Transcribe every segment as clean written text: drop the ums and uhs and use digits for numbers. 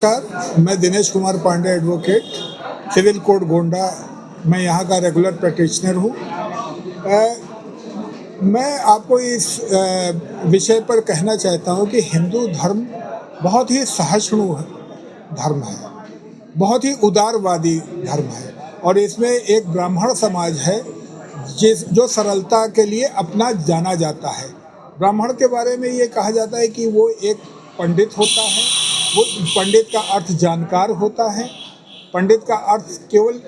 नमस्कार, मैं Dinesh Kumar Pandey advocate, civil court Gonda. मैं यहाँ का रेगुलर प्रैक्टिशनर हूँ। मैं आपको इस विषय पर कहना चाहता हूँ कि हिंदू धर्म बहुत ही सहिष्णु धर्म है, बहुत ही उदारवादी धर्म है और इसमें एक ब्राह्मण समाज है जो सरलता के लिए अपना जाना जाता है। ब्राह्मण के बारे में ये कहा जाता है कि वो एक पंडित होता है। वो पंडित का अर्थ जानकार होता है। पंडित का अर्थ केवल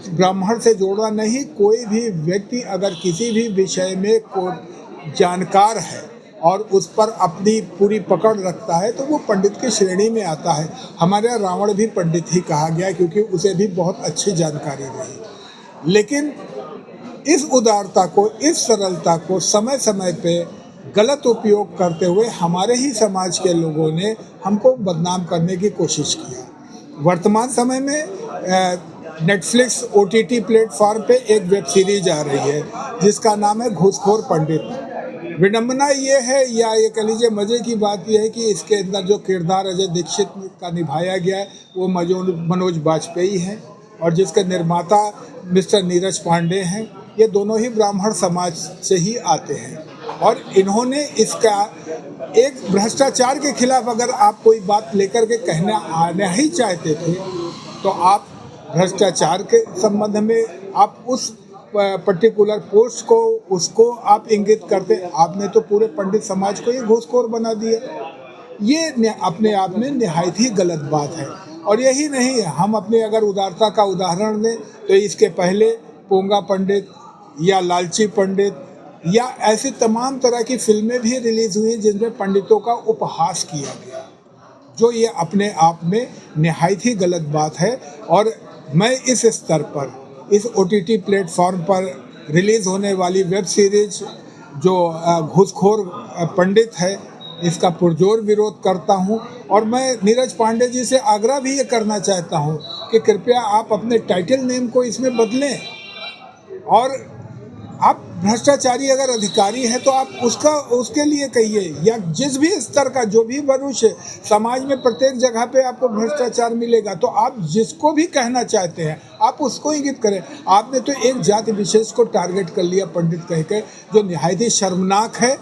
ब्राह्मण से जोड़ा नहीं, कोई भी व्यक्ति अगर किसी भी विषय में को जानकार है और उस पर अपनी पूरी पकड़ रखता है तो वो पंडित की श्रेणी में आता है। हमारे यहाँ रावण भी पंडित ही कहा गया क्योंकि उसे भी बहुत अच्छी जानकारी रही। लेकिन इस उदारता को, इस सरलता को समय समय पे गलत उपयोग करते हुए हमारे ही समाज के लोगों ने हमको बदनाम करने की कोशिश किया। वर्तमान समय में नेटफ्लिक्स OTT प्लेटफॉर्म पे एक वेब सीरीज आ रही है जिसका नाम है घूसखोर पंडित। विडंबना ये है या ये कह लीजिए मज़े की बात यह है कि इसके अंदर जो किरदार अजय दीक्षित का निभाया गया है वो मनोज बाजपेयी हैं और जिसके निर्माता मिस्टर नीरज पांडे हैं। ये दोनों ही ब्राह्मण समाज से ही आते हैं और इन्होंने इसका एक भ्रष्टाचार के खिलाफ अगर आप कोई बात लेकर के कहने आना ही चाहते थे तो आप भ्रष्टाचार के संबंध में आप उस पर्टिकुलर पोस्ट को उसको आप इंगित करते। आपने तो पूरे पंडित समाज को ये घूसखोर बना दिया। ये अपने आप में निहायत ही गलत बात है। और यही नहीं, हम अपने अगर उदारता का उदाहरण दें तो इसके पहले पोंगा पंडित या लालची पंडित या ऐसी तमाम तरह की फिल्में भी रिलीज़ हुई जिनमें पंडितों का उपहास किया गया, जो ये अपने आप में निहायत ही गलत बात है। और मैं इस स्तर पर इस OTT प्लेटफॉर्म पर रिलीज़ होने वाली वेब सीरीज जो घूसखोर पंडित है इसका पुरजोर विरोध करता हूं। और मैं नीरज पांडे जी से आग्रह भी ये करना चाहता हूं कि कृपया आप अपने टाइटल नेम को इसमें बदलें और आप भ्रष्टाचारी अगर अधिकारी है तो आप उसके लिए कहिए, या जिस भी स्तर का जो भी मनुष्य समाज में प्रत्येक जगह पे आपको भ्रष्टाचार मिलेगा तो आप जिसको भी कहना चाहते हैं आप उसको इंगित करें। आपने तो एक जाति विशेष को टारगेट कर लिया पंडित कह के, जो निहायत ही शर्मनाक है।